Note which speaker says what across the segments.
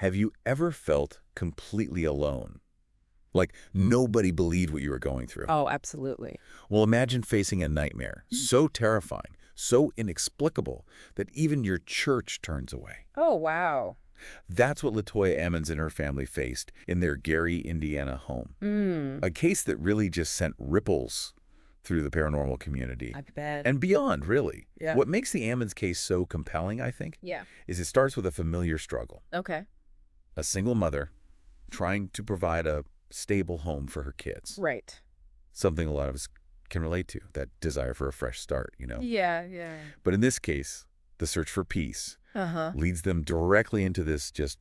Speaker 1: Have you ever felt completely alone? Like nobody believed what you were going through?
Speaker 2: Oh, absolutely.
Speaker 1: Well, imagine facing a nightmare so terrifying, so inexplicable that even your church turns away.
Speaker 2: Oh, wow.
Speaker 1: That's what Latoya Ammons and her family faced in their Gary, Indiana home.
Speaker 2: Mm,
Speaker 1: A case that really just sent ripples through the paranormal community.
Speaker 2: I bet.
Speaker 1: And beyond, really.
Speaker 2: Yeah.
Speaker 1: What makes the Ammons case so compelling, I think,
Speaker 2: Yeah.
Speaker 1: is it starts with a familiar struggle.
Speaker 2: Okay.
Speaker 1: A single mother trying to provide a stable home for her kids.
Speaker 2: Right.
Speaker 1: Something a lot of us can relate to, that desire for a fresh start,
Speaker 2: Yeah, yeah.
Speaker 1: But in this case, the search for peace
Speaker 2: Uh-huh.
Speaker 1: leads them directly into this just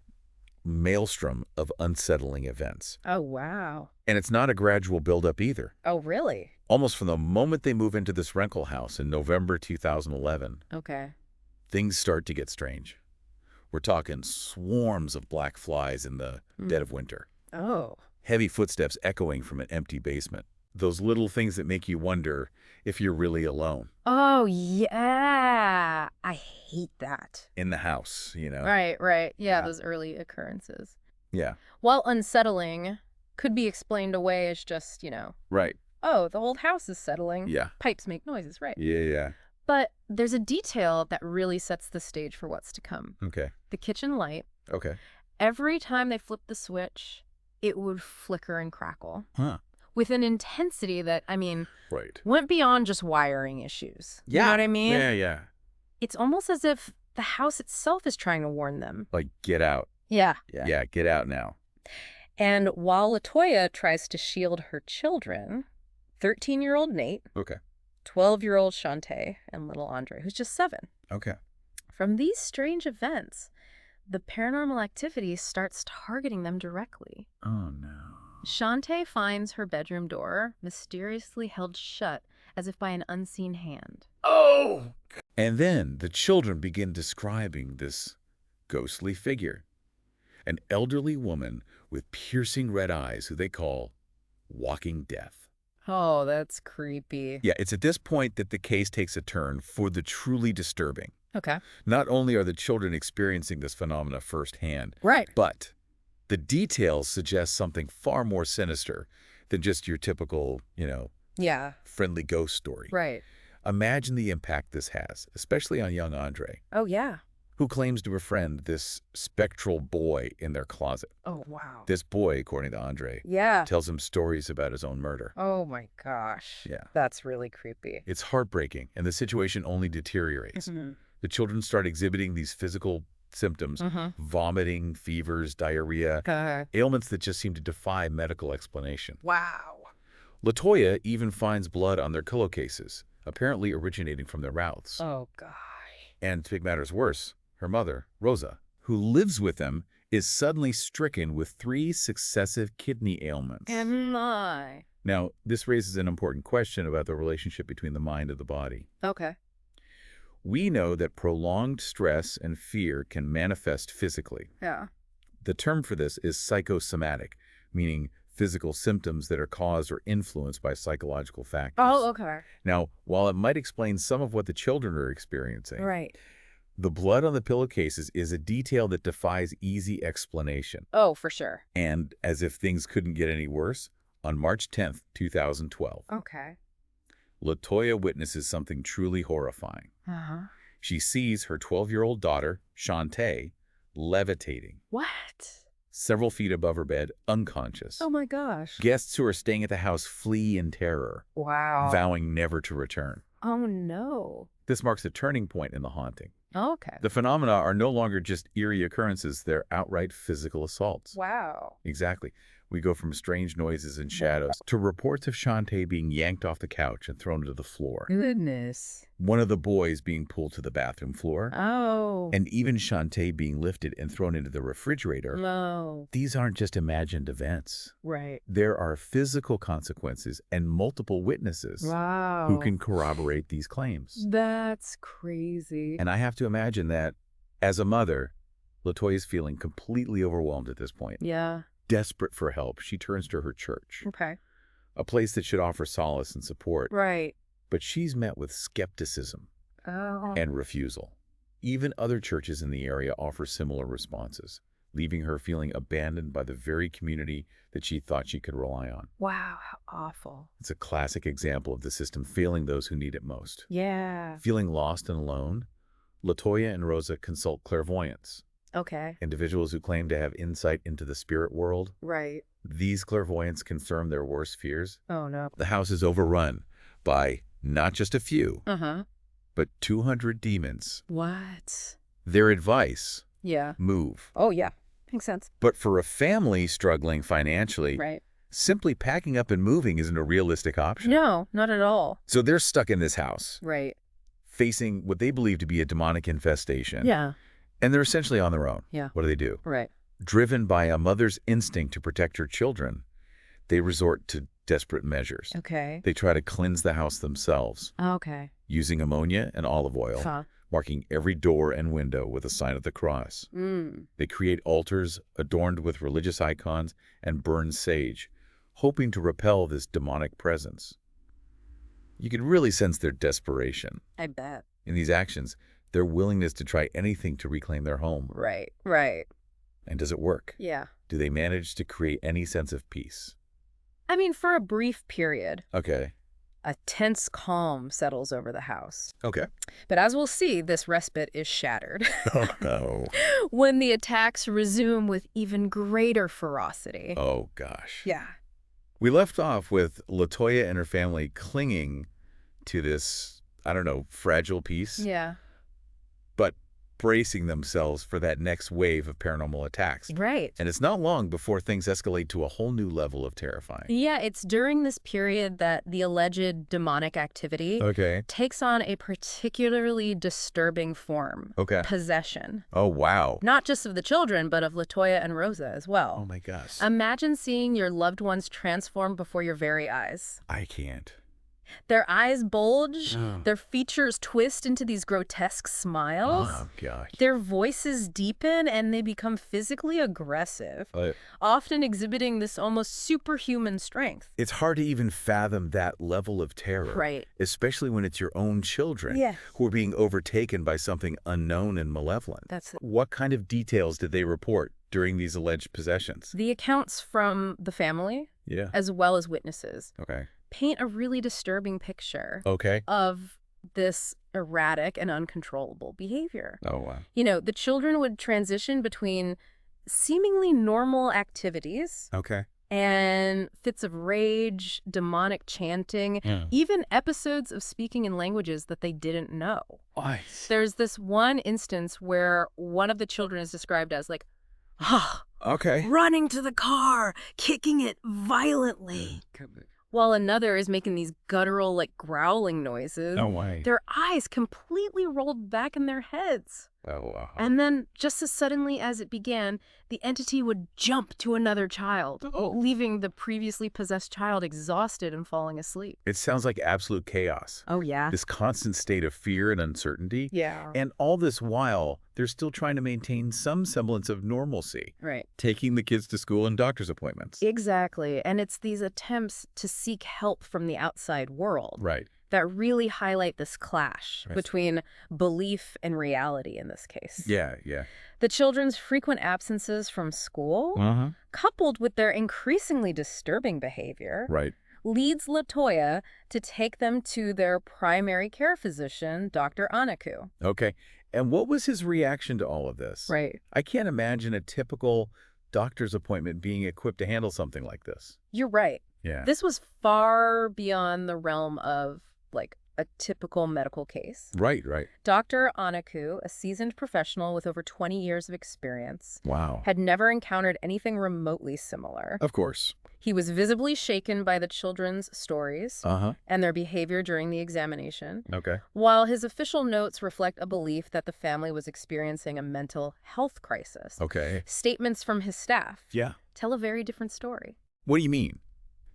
Speaker 1: maelstrom of unsettling events.
Speaker 2: Oh, wow.
Speaker 1: And it's not a gradual buildup either.
Speaker 2: Oh, really?
Speaker 1: Almost from the moment they move into this rental house in November 2011,
Speaker 2: Okay.
Speaker 1: things start to get strange. We're talking swarms of black flies in the dead of winter.
Speaker 2: Oh.
Speaker 1: Heavy footsteps echoing from an empty basement. Those little things that make you wonder if you're really alone
Speaker 2: Oh, yeah. I hate that.
Speaker 1: in the house,
Speaker 2: Right, right. Yeah,
Speaker 1: Yeah.
Speaker 2: those early occurrences.
Speaker 1: Yeah,
Speaker 2: While unsettling, could be explained away as just,
Speaker 1: right.
Speaker 2: oh, the whole house is settling.
Speaker 1: Yeah,
Speaker 2: Pipes make noises, right?
Speaker 1: yeah.
Speaker 2: But there's a detail that really sets the stage for what's to come.
Speaker 1: Okay,
Speaker 2: The kitchen light.
Speaker 1: okay.
Speaker 2: Every time they flipped the switch, it would flicker and crackle
Speaker 1: Huh.
Speaker 2: with an intensity that,
Speaker 1: Right.
Speaker 2: went beyond just wiring issues. You
Speaker 1: Yeah.
Speaker 2: know what I mean?
Speaker 1: Yeah.
Speaker 2: It's almost as if the house itself is trying to warn them.
Speaker 1: Like, get out.
Speaker 2: Yeah.
Speaker 1: Yeah, get out now.
Speaker 2: And while Latoya tries to shield her children, 13-year-old Nate,
Speaker 1: Okay.
Speaker 2: 12-year-old Shantae, and little Andre, who's just 7.
Speaker 1: Okay.
Speaker 2: From these strange events, the paranormal activity starts targeting them directly.
Speaker 1: Oh, no.
Speaker 2: Shantae finds her bedroom door mysteriously held shut as if by an unseen hand.
Speaker 1: Oh! And then the children begin describing this ghostly figure. An elderly woman with piercing red eyes who they call Walking Death.
Speaker 2: Oh, that's creepy.
Speaker 1: Yeah, it's at this point that the case takes a turn for the truly disturbing.
Speaker 2: Okay.
Speaker 1: Not only are the children experiencing this phenomena firsthand,
Speaker 2: Right.
Speaker 1: but the details suggest something far more sinister than just your typical,
Speaker 2: Yeah.
Speaker 1: friendly ghost story.
Speaker 2: Right.
Speaker 1: Imagine the impact this has, especially on young Andre,
Speaker 2: Oh, yeah.
Speaker 1: who claims to befriend this spectral boy in their closet.
Speaker 2: Oh, wow.
Speaker 1: This boy, according to Andre,
Speaker 2: Yeah.
Speaker 1: tells him stories about his own murder.
Speaker 2: Oh, my gosh.
Speaker 1: Yeah.
Speaker 2: That's really creepy.
Speaker 1: It's heartbreaking, and the situation only deteriorates.
Speaker 2: Mm-hmm.
Speaker 1: The children start exhibiting these physical symptoms, vomiting, fevers, diarrhea, ailments that just seem to defy medical explanation.
Speaker 2: Wow.
Speaker 1: Latoya even finds blood on their pillowcases, apparently originating from their mouths.
Speaker 2: Oh, gosh.
Speaker 1: And to make matters worse, her mother, Rosa, who lives with them, is suddenly stricken with 3 successive kidney ailments.
Speaker 2: And my.
Speaker 1: Now, this raises an important question about the relationship between the mind and the body.
Speaker 2: Okay.
Speaker 1: We know that prolonged stress and fear can manifest physically.
Speaker 2: Yeah.
Speaker 1: The term for this is psychosomatic, meaning physical symptoms that are caused or influenced by psychological factors.
Speaker 2: Oh, okay.
Speaker 1: Now, while it might explain some of what the children are experiencing,
Speaker 2: Right.
Speaker 1: the blood on the pillowcases is a detail that defies easy explanation.
Speaker 2: Oh, for sure.
Speaker 1: And as if things couldn't get any worse, on March 10th, 2012,
Speaker 2: Okay.
Speaker 1: Latoya witnesses something truly horrifying.
Speaker 2: Uh-huh.
Speaker 1: She sees her 12-year-old daughter, Shantae, levitating
Speaker 2: What?
Speaker 1: several feet above her bed, unconscious.
Speaker 2: Oh, my gosh.
Speaker 1: Guests who are staying at the house flee in terror,
Speaker 2: Wow.
Speaker 1: vowing never to return.
Speaker 2: Oh, no.
Speaker 1: This marks a turning point in the haunting.
Speaker 2: Okay.
Speaker 1: The phenomena are no longer just eerie occurrences, they're outright physical assaults.
Speaker 2: Wow.
Speaker 1: Exactly. We go from strange noises and shadows to reports of Shantae being yanked off the couch and thrown to the floor.
Speaker 2: Goodness.
Speaker 1: One of the boys being pulled to the bathroom floor.
Speaker 2: Oh.
Speaker 1: And even Shantae being lifted and thrown into the refrigerator.
Speaker 2: No.
Speaker 1: These aren't just imagined events.
Speaker 2: Right.
Speaker 1: There are physical consequences and multiple witnesses
Speaker 2: Wow.
Speaker 1: who can corroborate these claims.
Speaker 2: That's crazy.
Speaker 1: And I have to imagine that, as a mother, Latoya is feeling completely overwhelmed at this point.
Speaker 2: Yeah.
Speaker 1: Desperate for help, she turns to her church,
Speaker 2: Okay.
Speaker 1: a place that should offer solace and support.
Speaker 2: Right.
Speaker 1: But she's met with skepticism
Speaker 2: Oh.
Speaker 1: and refusal. Even other churches in the area offer similar responses. leaving her feeling abandoned by the very community that she thought she could rely on.
Speaker 2: Wow, how awful.
Speaker 1: It's a classic example of the system failing those who need it most.
Speaker 2: Yeah.
Speaker 1: Feeling lost and alone, Latoya and Rosa consult clairvoyants,
Speaker 2: Okay.
Speaker 1: individuals who claim to have insight into the spirit world.
Speaker 2: Right.
Speaker 1: These clairvoyants confirm their worst fears.
Speaker 2: Oh, no.
Speaker 1: The house is overrun by not just a few,
Speaker 2: Uh-huh.
Speaker 1: but 200 demons.
Speaker 2: What?
Speaker 1: Their advice,
Speaker 2: Yeah.
Speaker 1: move.
Speaker 2: Oh, yeah. Makes sense.
Speaker 1: But for a family struggling financially,
Speaker 2: Right.
Speaker 1: simply packing up and moving isn't a realistic option.
Speaker 2: No, not at all.
Speaker 1: So they're stuck in this house,
Speaker 2: Right.
Speaker 1: facing what they believe to be a demonic infestation.
Speaker 2: Yeah.
Speaker 1: And they're essentially on their own.
Speaker 2: Yeah.
Speaker 1: What do?
Speaker 2: Right.
Speaker 1: Driven by a mother's instinct to protect her children, they resort to desperate measures.
Speaker 2: Okay.
Speaker 1: They try to cleanse the house themselves,
Speaker 2: Okay.
Speaker 1: using ammonia and olive oil,
Speaker 2: Huh.
Speaker 1: marking every door and window with a sign of the cross. They create altars adorned with religious icons and burn sage, hoping to repel this demonic presence. You can really sense their desperation.
Speaker 2: I bet.
Speaker 1: In these actions, their willingness to try anything to reclaim their home.
Speaker 2: Right. Right.
Speaker 1: And does it work?
Speaker 2: Yeah.
Speaker 1: Do they manage to create any sense of peace?
Speaker 2: I mean, for a brief period,
Speaker 1: Okay.
Speaker 2: a tense calm settles over the house.
Speaker 1: Okay.
Speaker 2: But as we'll see, this respite is shattered
Speaker 1: Oh, no.
Speaker 2: when the attacks resume with even greater ferocity.
Speaker 1: Oh, gosh.
Speaker 2: Yeah.
Speaker 1: We left off with Latoya and her family clinging to this, I don't know, fragile peace,
Speaker 2: Yeah.
Speaker 1: but bracing themselves for that next wave of paranormal attacks.
Speaker 2: Right.
Speaker 1: And it's not long before things escalate to a whole new level of terrifying.
Speaker 2: Yeah, it's during this period that the alleged demonic activity
Speaker 1: Okay.
Speaker 2: takes on a particularly disturbing form.
Speaker 1: Okay.
Speaker 2: Possession.
Speaker 1: Oh, wow.
Speaker 2: Not just of the children, but of Latoya and Rosa as well.
Speaker 1: Oh, my gosh.
Speaker 2: Imagine seeing your loved ones transform before your very eyes.
Speaker 1: I can't.
Speaker 2: Their eyes bulge,
Speaker 1: Oh.
Speaker 2: their features twist into these grotesque smiles.
Speaker 1: Oh, gosh.
Speaker 2: Their voices deepen and they become physically aggressive, often exhibiting this almost superhuman strength.
Speaker 1: It's hard to even fathom that level of terror.
Speaker 2: Right.
Speaker 1: Especially when it's your own children
Speaker 2: Yes.
Speaker 1: who are being overtaken by something unknown and malevolent.
Speaker 2: That's it.
Speaker 1: What kind of details did they report during these alleged possessions?
Speaker 2: The accounts from the family,
Speaker 1: Yeah.
Speaker 2: as well as witnesses,
Speaker 1: Okay.
Speaker 2: paint a really disturbing picture
Speaker 1: Okay.
Speaker 2: of this erratic and uncontrollable behavior.
Speaker 1: Oh, wow.
Speaker 2: You know, the children would transition between seemingly normal activities
Speaker 1: Okay.
Speaker 2: and fits of rage, demonic chanting,
Speaker 1: Yeah.
Speaker 2: even episodes of speaking in languages that they didn't know.
Speaker 1: Why?
Speaker 2: There's this one instance where one of the children is described as like,
Speaker 1: Okay.
Speaker 2: running to the car, kicking it violently, while another is making these guttural, like, growling noises.
Speaker 1: No way.
Speaker 2: Their eyes completely rolled back in their heads.
Speaker 1: Oh, wow.
Speaker 2: And then, just as suddenly as it began, the entity would jump to another child, leaving the previously possessed child exhausted and falling asleep.
Speaker 1: It sounds like absolute chaos.
Speaker 2: Oh, yeah.
Speaker 1: This constant state of fear and uncertainty.
Speaker 2: Yeah.
Speaker 1: And all this while, they're still trying to maintain some semblance of normalcy,
Speaker 2: Right.
Speaker 1: taking the kids to school and doctor's appointments.
Speaker 2: Exactly. And it's these attempts to seek help from the outside world
Speaker 1: Right.
Speaker 2: that really highlight this clash
Speaker 1: Right.
Speaker 2: between belief and reality in this case.
Speaker 1: Yeah, yeah.
Speaker 2: The children's frequent absences from school,
Speaker 1: Uh-huh.
Speaker 2: coupled with their increasingly disturbing behavior,
Speaker 1: Right.
Speaker 2: leads Latoya to take them to their primary care physician, Dr. Anaku.
Speaker 1: Okay. And what was his reaction to all of this?
Speaker 2: Right.
Speaker 1: I can't imagine a typical doctor's appointment being equipped to handle something like this.
Speaker 2: You're right.
Speaker 1: Yeah.
Speaker 2: This was far beyond the realm of, like, a typical medical case.
Speaker 1: Right, right.
Speaker 2: Dr. Anaku, a seasoned professional with over 20 years of experience,
Speaker 1: Wow.
Speaker 2: had never encountered anything remotely similar.
Speaker 1: Of course.
Speaker 2: He was visibly shaken by the children's stories
Speaker 1: Uh-huh.
Speaker 2: and their behavior during the examination,
Speaker 1: Okay.
Speaker 2: while his official notes reflect a belief that the family was experiencing a mental health crisis.
Speaker 1: Okay.
Speaker 2: Statements from his staff
Speaker 1: Yeah.
Speaker 2: tell a very different story.
Speaker 1: What do you mean?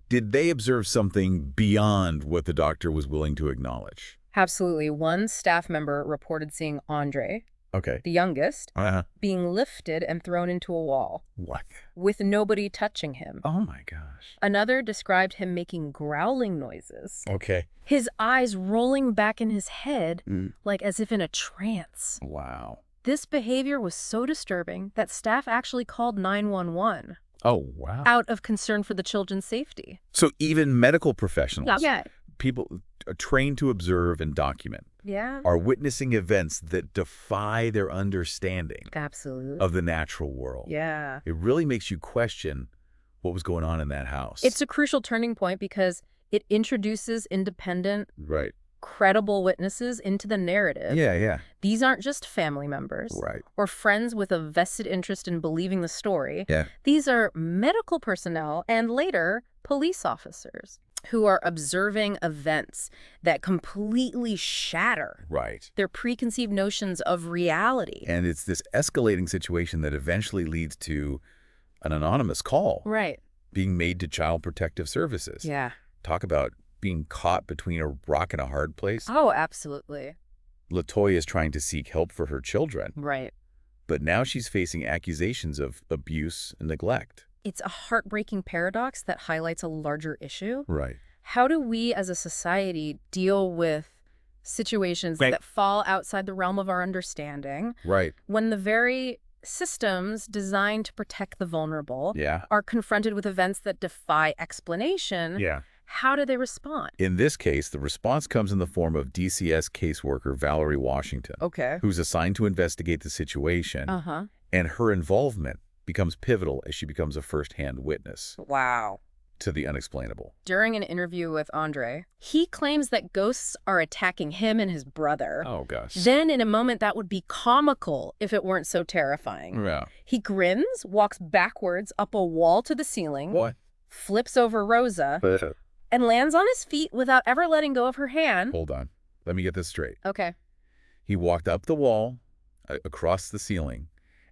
Speaker 1: Did they observe something beyond what the doctor was willing to acknowledge?
Speaker 2: Absolutely. One staff member reported seeing Andre,
Speaker 1: Okay.
Speaker 2: the youngest,
Speaker 1: Uh-huh.
Speaker 2: being lifted and thrown into a wall,
Speaker 1: What?
Speaker 2: with nobody touching him.
Speaker 1: Oh, my gosh.
Speaker 2: Another described him making growling noises,
Speaker 1: Okay.
Speaker 2: his eyes rolling back in his head
Speaker 1: Mm.
Speaker 2: like as if in a trance.
Speaker 1: Wow.
Speaker 2: This behavior was so disturbing that staff actually called 911
Speaker 1: Oh, wow.
Speaker 2: out of concern for the children's safety.
Speaker 1: So even medical professionals,
Speaker 2: Yeah.
Speaker 1: people trained to observe and document,
Speaker 2: Yeah.
Speaker 1: are witnessing events that defy their understanding
Speaker 2: Absolutely.
Speaker 1: of the natural world.
Speaker 2: Yeah.
Speaker 1: It really makes you question what was going on in that house.
Speaker 2: It's a crucial turning point because it introduces independent,
Speaker 1: right.
Speaker 2: credible witnesses into the narrative.
Speaker 1: Yeah.
Speaker 2: These aren't just family members
Speaker 1: Right.
Speaker 2: or friends with a vested interest in believing the story.
Speaker 1: Yeah.
Speaker 2: These are medical personnel and later police officers who are observing events that completely shatter
Speaker 1: Right.
Speaker 2: their preconceived notions of reality.
Speaker 1: And it's this escalating situation that eventually leads to an anonymous call
Speaker 2: Right.
Speaker 1: being made to Child Protective Services.
Speaker 2: Yeah.
Speaker 1: Talk about being caught between a rock and a hard place.
Speaker 2: Oh, absolutely.
Speaker 1: Latoya is trying to seek help for her children,
Speaker 2: Right.
Speaker 1: but now she's facing accusations of abuse and neglect.
Speaker 2: It's a heartbreaking paradox that highlights a larger issue.
Speaker 1: Right.
Speaker 2: How do we as a society deal with situations
Speaker 1: Right.
Speaker 2: that fall outside the realm of our understanding
Speaker 1: Right.
Speaker 2: when the very systems designed to protect the vulnerable
Speaker 1: Yeah.
Speaker 2: are confronted with events that defy explanation?
Speaker 1: Yeah.
Speaker 2: How do they respond?
Speaker 1: In this case, the response comes in the form of DCS caseworker Valerie Washington,
Speaker 2: Okay.
Speaker 1: who's assigned to investigate the situation,
Speaker 2: Uh-huh.
Speaker 1: and her involvement becomes pivotal as she becomes a first-hand witness
Speaker 2: Wow.
Speaker 1: to the unexplainable.
Speaker 2: During an interview with Andre, he claims that ghosts are attacking him and his brother.
Speaker 1: Oh, gosh.
Speaker 2: Then, in a moment that would be comical if it weren't so terrifying,
Speaker 1: Yeah.
Speaker 2: he grins, walks backwards up a wall to the ceiling,
Speaker 1: What?
Speaker 2: flips over Rosa, and lands on his feet without ever letting go of her hand.
Speaker 1: Hold on. Let me get this straight.
Speaker 2: Okay.
Speaker 1: He walked up the wall, across the ceiling,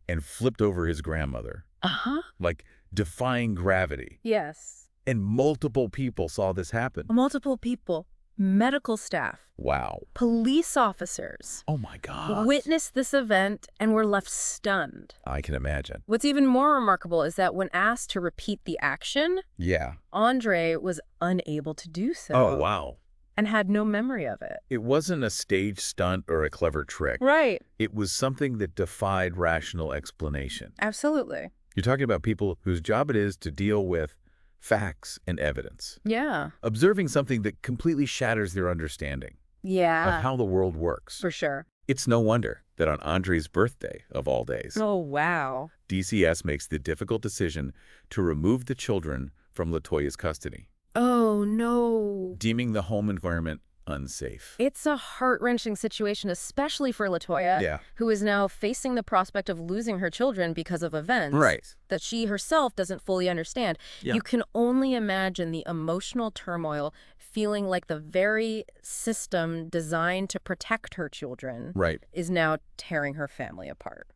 Speaker 1: and flipped over his grandmother,
Speaker 2: Uh-huh.
Speaker 1: like defying gravity.
Speaker 2: Yes.
Speaker 1: And multiple people saw this happen.
Speaker 2: Multiple people, medical staff,
Speaker 1: Wow.
Speaker 2: police officers,
Speaker 1: Oh, my God.
Speaker 2: witnessed this event and were left stunned.
Speaker 1: I can imagine.
Speaker 2: What's even more remarkable is that when asked to repeat the action,
Speaker 1: Yeah.
Speaker 2: Andre was unable to do so.
Speaker 1: Oh, wow.
Speaker 2: And had no memory of it.
Speaker 1: It wasn't a stage stunt or a clever trick.
Speaker 2: Right.
Speaker 1: It was something that defied rational explanation.
Speaker 2: Absolutely.
Speaker 1: You're talking about people whose job it is to deal with facts and evidence,
Speaker 2: Yeah.
Speaker 1: observing something that completely shatters their understanding
Speaker 2: Yeah.
Speaker 1: of how the world works.
Speaker 2: For sure.
Speaker 1: It's no wonder that on Andre's birthday, of all days,
Speaker 2: Oh, wow.
Speaker 1: DCS makes the difficult decision to remove the children from Latoya's custody,
Speaker 2: Oh, no.
Speaker 1: deeming the home environment unsafe.
Speaker 2: It's a heart-wrenching situation, especially for Latoya,
Speaker 1: Yeah.
Speaker 2: who is now facing the prospect of losing her children because of events
Speaker 1: Right.
Speaker 2: that she herself doesn't fully understand.
Speaker 1: Yeah.
Speaker 2: You can only imagine the emotional turmoil, feeling like the very system designed to protect her children
Speaker 1: Right.
Speaker 2: is now tearing her family apart.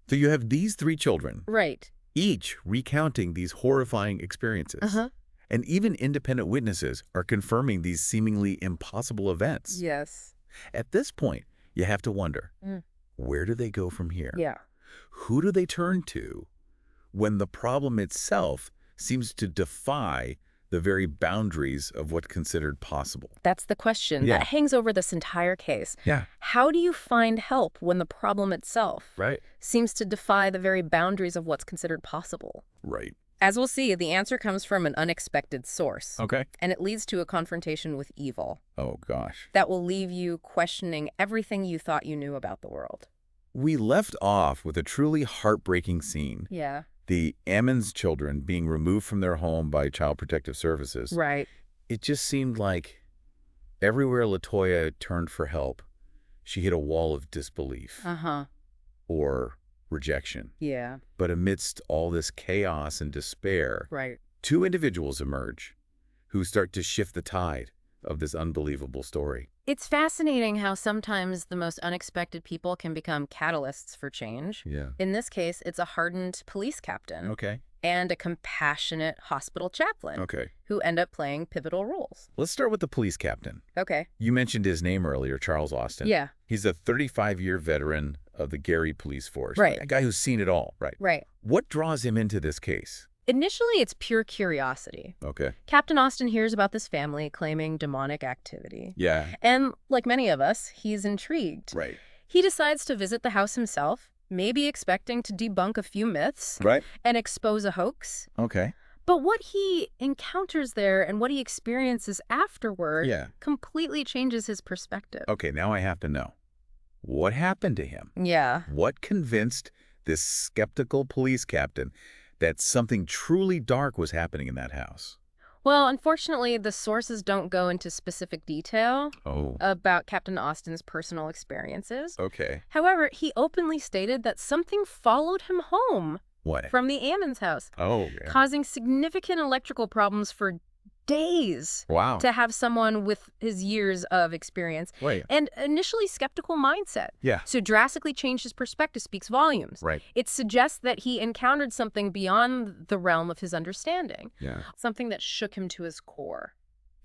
Speaker 1: So you have these three children,
Speaker 2: Right.
Speaker 1: each recounting these horrifying experiences.
Speaker 2: Uh-huh.
Speaker 1: And even independent witnesses are confirming these seemingly impossible events.
Speaker 2: Yes.
Speaker 1: At this point, you have to wonder,
Speaker 2: Mm.
Speaker 1: where do they go from here?
Speaker 2: Yeah.
Speaker 1: Who do they turn to when the problem itself seems to defy the very boundaries of what's considered possible?
Speaker 2: That's the question
Speaker 1: Yeah.
Speaker 2: that hangs over this entire case.
Speaker 1: Yeah.
Speaker 2: How do you find help when the problem itself
Speaker 1: Right.
Speaker 2: seems to defy the very boundaries of what's considered possible?
Speaker 1: Right.
Speaker 2: As we'll see, the answer comes from an unexpected source,
Speaker 1: Okay.
Speaker 2: and it leads to a confrontation with evil
Speaker 1: Oh, gosh.
Speaker 2: that will leave you questioning everything you thought you knew about the world.
Speaker 1: We left off with a truly heartbreaking scene.
Speaker 2: Yeah.
Speaker 1: The Ammons children being removed from their home by Child Protective Services.
Speaker 2: Right.
Speaker 1: It just seemed like everywhere Latoya turned for help, she hit a wall of disbelief
Speaker 2: Uh-huh.
Speaker 1: or rejection.
Speaker 2: Yeah.
Speaker 1: But amidst all this chaos and despair,
Speaker 2: Right.
Speaker 1: two individuals emerge who start to shift the tide of this unbelievable story.
Speaker 2: It's fascinating how sometimes the most unexpected people can become catalysts for change.
Speaker 1: Yeah.
Speaker 2: In this case, it's a hardened police captain
Speaker 1: Okay.
Speaker 2: and a compassionate hospital chaplain
Speaker 1: Okay.
Speaker 2: who end up playing pivotal roles.
Speaker 1: Let's start with the police captain.
Speaker 2: Okay.
Speaker 1: You mentioned his name earlier, Charles Austin.
Speaker 2: Yeah.
Speaker 1: He's a 35-year veteran of the Gary Police Force.
Speaker 2: Right.
Speaker 1: A guy who's seen it all. Right.
Speaker 2: Right.
Speaker 1: What draws him into this case?
Speaker 2: Initially, it's pure curiosity.
Speaker 1: Okay.
Speaker 2: Captain Austin hears about this family claiming demonic activity.
Speaker 1: Yeah.
Speaker 2: And like many of us, he's intrigued.
Speaker 1: Right.
Speaker 2: He decides to visit the house himself, maybe expecting to debunk a few myths
Speaker 1: Right.
Speaker 2: and expose a hoax.
Speaker 1: Okay.
Speaker 2: But what he encounters there and what he experiences afterward
Speaker 1: Yeah.
Speaker 2: completely changes his perspective.
Speaker 1: Okay, now I have to know. What happened to him?
Speaker 2: Yeah.
Speaker 1: What convinced this skeptical police captain that something truly dark was happening in that house?
Speaker 2: Well, unfortunately, the sources don't go into specific detail
Speaker 1: Oh,
Speaker 2: about Captain Austin's personal experiences.
Speaker 1: okay.
Speaker 2: However, he openly stated that something followed him home
Speaker 1: What?
Speaker 2: from the Ammons house,
Speaker 1: Oh, yeah.
Speaker 2: causing significant electrical problems for days
Speaker 1: Wow.
Speaker 2: to have someone with his years of experience
Speaker 1: Wait.
Speaker 2: and initially skeptical mindset.
Speaker 1: Yeah.
Speaker 2: So drastically changed his perspective speaks volumes.
Speaker 1: Right.
Speaker 2: It suggests that he encountered something beyond the realm of his understanding,
Speaker 1: Yeah.
Speaker 2: something that shook him to his core.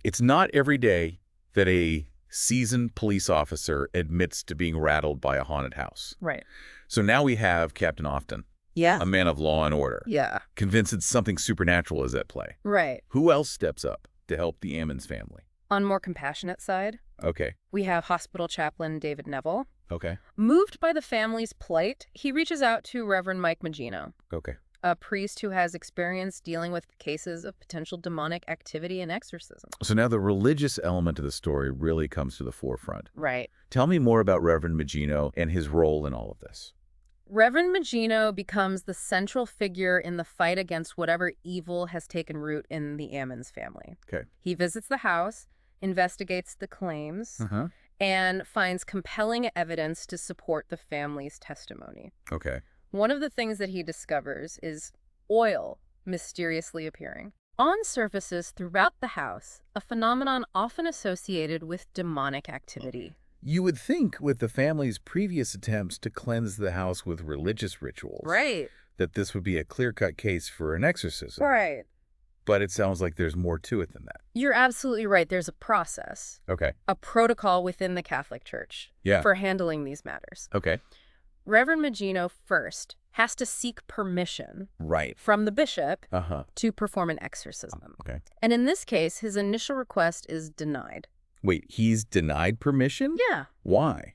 Speaker 1: It's not every day that a seasoned police officer admits to being rattled by a haunted house.
Speaker 2: Right.
Speaker 1: So now we have Captain Austin,
Speaker 2: Yeah.
Speaker 1: a man of law and order,
Speaker 2: Yeah.
Speaker 1: convinced that something supernatural is at play.
Speaker 2: Right.
Speaker 1: Who else steps up to help the Ammons family?
Speaker 2: On more compassionate side,
Speaker 1: Okay.
Speaker 2: we have hospital chaplain David Neville.
Speaker 1: Okay.
Speaker 2: Moved by the family's plight, he reaches out to Reverend Mike Magino,
Speaker 1: Okay.
Speaker 2: a priest who has experience dealing with cases of potential demonic activity and exorcism.
Speaker 1: So now the religious element of the story really comes to the forefront.
Speaker 2: Right.
Speaker 1: Tell me more about Reverend Magino and his role in all of this.
Speaker 2: Reverend Magino becomes the central figure in the fight against whatever evil has taken root in the Ammons family.
Speaker 1: Okay.
Speaker 2: He visits the house, investigates the claims,
Speaker 1: Uh-huh.
Speaker 2: and finds compelling evidence to support the family's testimony.
Speaker 1: Okay.
Speaker 2: One of the things that he discovers is oil mysteriously appearing on surfaces throughout the house, a phenomenon often associated with demonic activity.
Speaker 1: You would think with the family's previous attempts to cleanse the house with religious rituals that this would be a clear-cut case for an exorcism.
Speaker 2: Right.
Speaker 1: But it sounds like there's more to it than that.
Speaker 2: You're absolutely right. There's a process,
Speaker 1: Okay.
Speaker 2: a protocol within the Catholic Church
Speaker 1: Yeah.
Speaker 2: for handling these matters.
Speaker 1: Okay.
Speaker 2: Reverend Magino first has to seek permission
Speaker 1: Right.
Speaker 2: from the bishop
Speaker 1: Uh-huh.
Speaker 2: to perform an exorcism.
Speaker 1: Okay.
Speaker 2: And in this case, his initial request is denied.
Speaker 1: Wait, he's denied permission?
Speaker 2: Yeah.
Speaker 1: Why?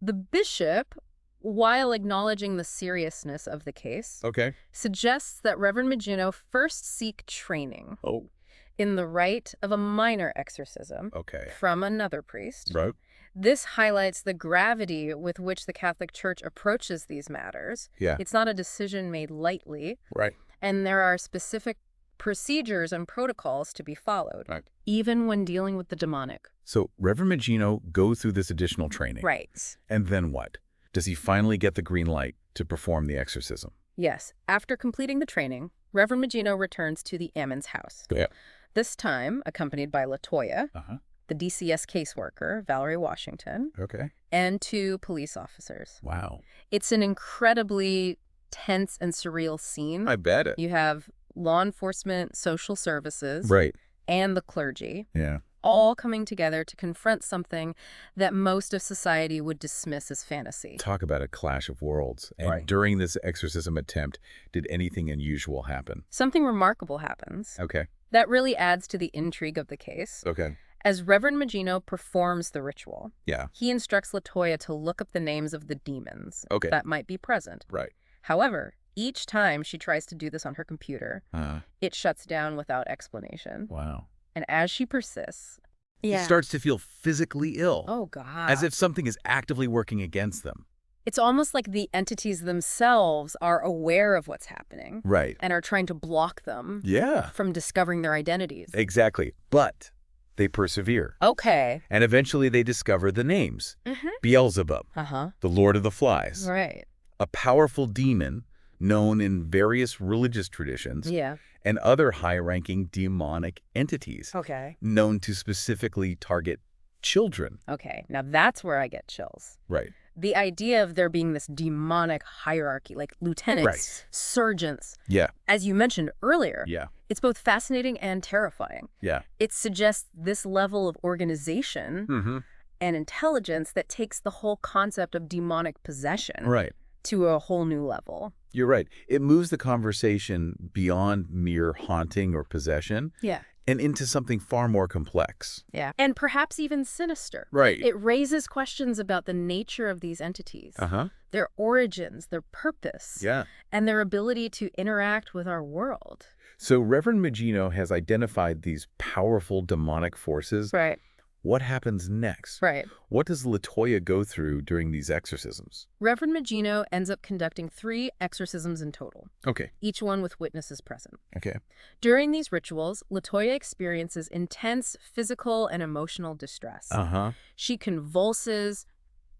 Speaker 2: The bishop, while acknowledging the seriousness of the case,
Speaker 1: Okay.
Speaker 2: suggests that Reverend Magino first seek training
Speaker 1: Oh.
Speaker 2: in the rite of a minor exorcism
Speaker 1: Okay.
Speaker 2: from another priest.
Speaker 1: Right.
Speaker 2: This highlights the gravity with which the Catholic Church approaches these matters.
Speaker 1: Yeah.
Speaker 2: It's not a decision made lightly,
Speaker 1: Right.
Speaker 2: and there are specific procedures and protocols to be followed,
Speaker 1: Right.
Speaker 2: even when dealing with the demonic.
Speaker 1: So Reverend Magino goes through this additional training.
Speaker 2: Right.
Speaker 1: And then what? Does he finally get the green light to perform the exorcism?
Speaker 2: Yes. After completing the training, Reverend Magino returns to the Ammons house.
Speaker 1: Yeah.
Speaker 2: This time accompanied by Latoya,
Speaker 1: Uh-huh.
Speaker 2: the DCS caseworker, Valerie Washington,
Speaker 1: Okay.
Speaker 2: and 2 police officers.
Speaker 1: Wow.
Speaker 2: It's an incredibly tense and surreal scene.
Speaker 1: I bet it.
Speaker 2: You have law enforcement, social services,
Speaker 1: Right.
Speaker 2: and the clergy
Speaker 1: Yeah.
Speaker 2: all coming together to confront something that most of society would dismiss as fantasy.
Speaker 1: Talk about a clash of worlds. And
Speaker 2: Right.
Speaker 1: during this exorcism attempt, did anything unusual happen?
Speaker 2: Something remarkable happens
Speaker 1: Okay.
Speaker 2: that really adds to the intrigue of the case.
Speaker 1: Okay.
Speaker 2: As Reverend Magino performs the ritual,
Speaker 1: Yeah.
Speaker 2: he instructs Latoya to look up the names of the demons
Speaker 1: Okay.
Speaker 2: that might be present.
Speaker 1: Right.
Speaker 2: However, each time she tries to do this on her computer,
Speaker 1: Uh,
Speaker 2: it shuts down without explanation.
Speaker 1: wow.
Speaker 2: And as she persists,
Speaker 1: He starts to feel physically ill.
Speaker 2: Oh, God.
Speaker 1: As if something is actively working against them.
Speaker 2: It's almost like the entities themselves are aware of what's happening
Speaker 1: Right.
Speaker 2: and are trying to block them
Speaker 1: Yeah.
Speaker 2: from discovering their identities.
Speaker 1: Exactly. But they persevere.
Speaker 2: Okay.
Speaker 1: And eventually they discover the names.
Speaker 2: Mm-hmm.
Speaker 1: Beelzebub,
Speaker 2: Uh-huh.
Speaker 1: the Lord of the Flies,
Speaker 2: Right.
Speaker 1: a powerful demon known in various religious traditions,
Speaker 2: Yeah.
Speaker 1: and other high-ranking demonic entities
Speaker 2: Okay.
Speaker 1: known to specifically target children.
Speaker 2: Okay. Now that's where I get chills.
Speaker 1: Right.
Speaker 2: The idea of there being this demonic hierarchy, like lieutenants,
Speaker 1: Right.
Speaker 2: sergeants,
Speaker 1: Yeah.
Speaker 2: as you mentioned earlier,
Speaker 1: Yeah.
Speaker 2: it's both fascinating and terrifying.
Speaker 1: Yeah.
Speaker 2: It suggests this level of organization
Speaker 1: Mm-hmm.
Speaker 2: and intelligence that takes the whole concept of demonic possession
Speaker 1: Right.
Speaker 2: to a whole new level.
Speaker 1: You're right. It moves the conversation beyond mere haunting or possession
Speaker 2: Yeah.
Speaker 1: and into something far more complex.
Speaker 2: Yeah. And perhaps even sinister.
Speaker 1: Right.
Speaker 2: It raises questions about the nature of these entities,
Speaker 1: Uh-huh.
Speaker 2: their origins, their purpose,
Speaker 1: Yeah.
Speaker 2: and their ability to interact with our world.
Speaker 1: So Reverend Magino has identified these powerful demonic forces.
Speaker 2: Right.
Speaker 1: What happens next?
Speaker 2: Right.
Speaker 1: What does Latoya go through during these exorcisms?
Speaker 2: Reverend Magino ends up conducting 3 exorcisms in total,
Speaker 1: Okay.
Speaker 2: each one with witnesses present.
Speaker 1: Okay.
Speaker 2: During these rituals, Latoya experiences intense physical and emotional distress.
Speaker 1: Uh-huh.
Speaker 2: She convulses,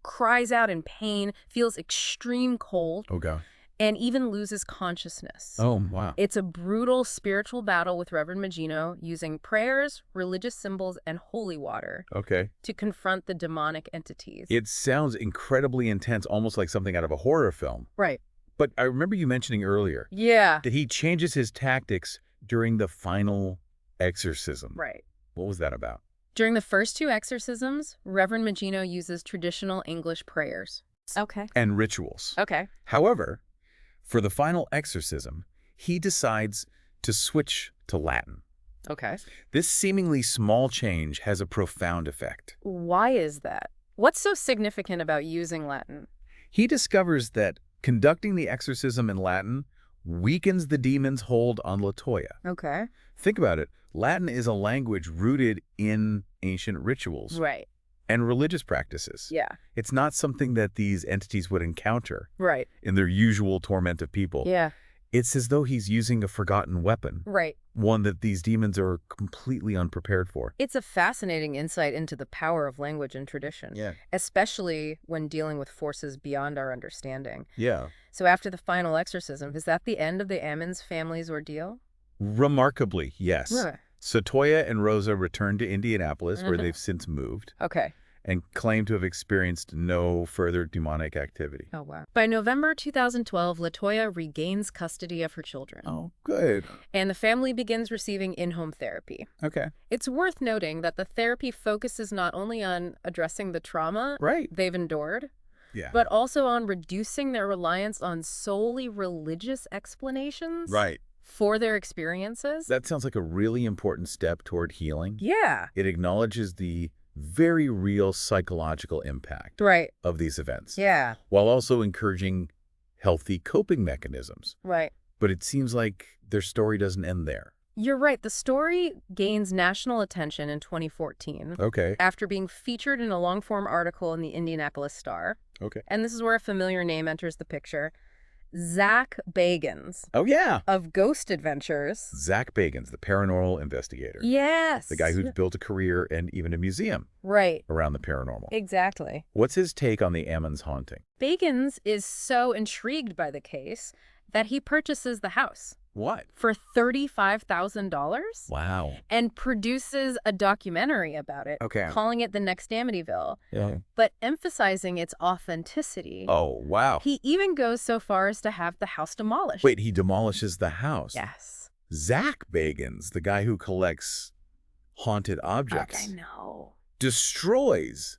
Speaker 2: cries out in pain, feels extreme cold,
Speaker 1: Oh, God.
Speaker 2: and even loses consciousness.
Speaker 1: Oh, wow.
Speaker 2: It's a brutal spiritual battle with Reverend Magino using prayers, religious symbols, and holy water
Speaker 1: Okay.
Speaker 2: to confront the demonic entities.
Speaker 1: It sounds incredibly intense, almost like something out of a horror film.
Speaker 2: Right.
Speaker 1: But I remember you mentioning earlier
Speaker 2: Yeah.
Speaker 1: that he changes his tactics during the final exorcism.
Speaker 2: Right.
Speaker 1: What was that about?
Speaker 2: During the first 2 exorcisms, Reverend Magino uses traditional English prayers. Okay.
Speaker 1: And rituals.
Speaker 2: Okay.
Speaker 1: However, for the final exorcism, he decides to switch to Latin.
Speaker 2: Okay.
Speaker 1: This seemingly small change has a profound effect.
Speaker 2: Why is that? What's so significant about using Latin?
Speaker 1: He discovers that conducting the exorcism in Latin weakens the demon's hold on Latoya.
Speaker 2: Okay.
Speaker 1: Think about it. Latin is a language rooted in ancient rituals
Speaker 2: Right.
Speaker 1: and religious practices.
Speaker 2: Yeah.
Speaker 1: It's not something that these entities would encounter
Speaker 2: Right.
Speaker 1: in their usual torment of people.
Speaker 2: Yeah.
Speaker 1: It's as though he's using a forgotten weapon,
Speaker 2: Right.
Speaker 1: one that these demons are completely unprepared for.
Speaker 2: It's a fascinating insight into the power of language and tradition, especially when dealing with forces beyond our understanding.
Speaker 1: Yeah.
Speaker 2: So after the final exorcism, is that the end of the Ammons family's ordeal?
Speaker 1: Remarkably, yes.
Speaker 2: Really?
Speaker 1: Latoya and Rosa returned to Indianapolis, where
Speaker 2: Mhm.
Speaker 1: they've since moved,
Speaker 2: Okay.
Speaker 1: and claim to have experienced no further demonic activity.
Speaker 2: Oh, wow. By November 2012, Latoya regains custody of her children,
Speaker 1: Oh, good.
Speaker 2: and the family begins receiving in-home therapy.
Speaker 1: Okay.
Speaker 2: It's worth noting that the therapy focuses not only on addressing the trauma
Speaker 1: Right.
Speaker 2: they've endured,
Speaker 1: Yeah.
Speaker 2: but also on reducing their reliance on solely religious explanations
Speaker 1: Right.
Speaker 2: for their experiences.
Speaker 1: That sounds like a really important step toward healing.
Speaker 2: Yeah.
Speaker 1: It acknowledges the very real psychological impact
Speaker 2: Right.
Speaker 1: of these events,
Speaker 2: Yeah.
Speaker 1: while also encouraging healthy coping mechanisms.
Speaker 2: Right.
Speaker 1: But it seems like their story doesn't end there.
Speaker 2: You're right. The story gains national attention in 2014
Speaker 1: Okay.
Speaker 2: after being featured in a long-form article in the Indianapolis Star.
Speaker 1: Okay.
Speaker 2: And this is where a familiar name enters the picture. Zach Bagans
Speaker 1: Oh, yeah.
Speaker 2: of Ghost Adventures.
Speaker 1: Zach Bagans, the paranormal investigator.
Speaker 2: Yes.
Speaker 1: The guy who's built a career and even a museum
Speaker 2: Right.
Speaker 1: around the paranormal.
Speaker 2: Exactly.
Speaker 1: What's his take on the Ammons haunting?
Speaker 2: Bagans is so intrigued by the case that he purchases the house
Speaker 1: What?
Speaker 2: for $35,000
Speaker 1: Wow.
Speaker 2: and produces a documentary about it,
Speaker 1: Okay.
Speaker 2: calling it The Next Amityville,
Speaker 1: Yeah.
Speaker 2: but emphasizing its authenticity.
Speaker 1: Oh, wow.
Speaker 2: He even goes so far as to have the house demolished.
Speaker 1: Wait, he demolishes the house.
Speaker 2: Yes.
Speaker 1: Zach Bagans, the guy who collects haunted objects,
Speaker 2: I know.
Speaker 1: destroys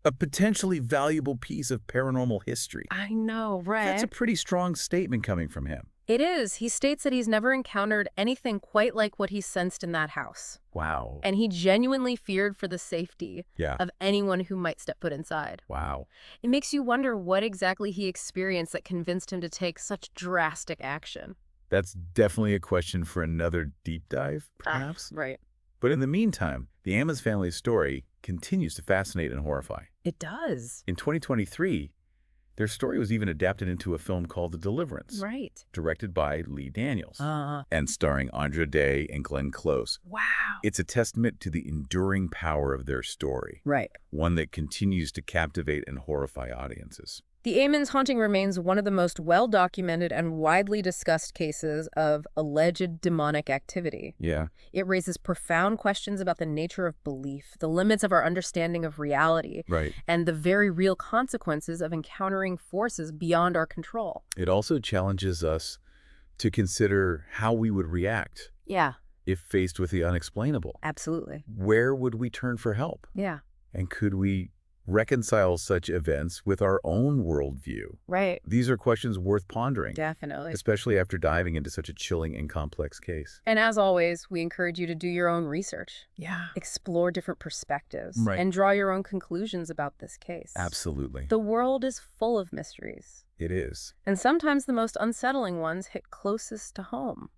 Speaker 1: a potentially valuable piece of paranormal history.
Speaker 2: I know, right?
Speaker 1: That's a pretty strong statement coming from him.
Speaker 2: It is. He states that he's never encountered anything quite like what he sensed in that house.
Speaker 1: Wow.
Speaker 2: And he genuinely feared for the safety
Speaker 1: Yeah.
Speaker 2: of anyone who might step foot inside.
Speaker 1: Wow.
Speaker 2: It makes you wonder what exactly he experienced that convinced him to take such drastic action.
Speaker 1: That's definitely a question for another deep dive, perhaps.
Speaker 2: Right.
Speaker 1: But in the meantime, the Ammons family's story continues to fascinate and horrify.
Speaker 2: It does.
Speaker 1: In 2023, their story was even adapted into a film called The Deliverance,
Speaker 2: Right.
Speaker 1: directed by Lee Daniels, and starring Andra Day and Glenn Close.
Speaker 2: Wow.
Speaker 1: It's a testament to the enduring power of their story,
Speaker 2: Right.
Speaker 1: one that continues to captivate and horrify audiences.
Speaker 2: The Ammons haunting remains one of the most well-documented and widely discussed cases of alleged demonic activity.
Speaker 1: Yeah.
Speaker 2: It raises profound questions about the nature of belief, the limits of our understanding of reality,
Speaker 1: Right.
Speaker 2: and the very real consequences of encountering forces beyond our control.
Speaker 1: It also challenges us to consider how we would react
Speaker 2: Yeah,
Speaker 1: if faced with the unexplainable.
Speaker 2: absolutely.
Speaker 1: Where would we turn for help?
Speaker 2: Yeah.
Speaker 1: And could we reconcile such events with our own worldview?
Speaker 2: Right.
Speaker 1: These are questions worth pondering,
Speaker 2: Definitely.
Speaker 1: especially after diving into such a chilling and complex case.
Speaker 2: And as always, we encourage you to do your own research,
Speaker 3: Yeah.
Speaker 2: explore different perspectives,
Speaker 3: Right.
Speaker 2: and draw your own conclusions about this case.
Speaker 1: Absolutely.
Speaker 2: The world is full of mysteries,
Speaker 1: It is.
Speaker 2: and sometimes the most unsettling ones hit closest to home.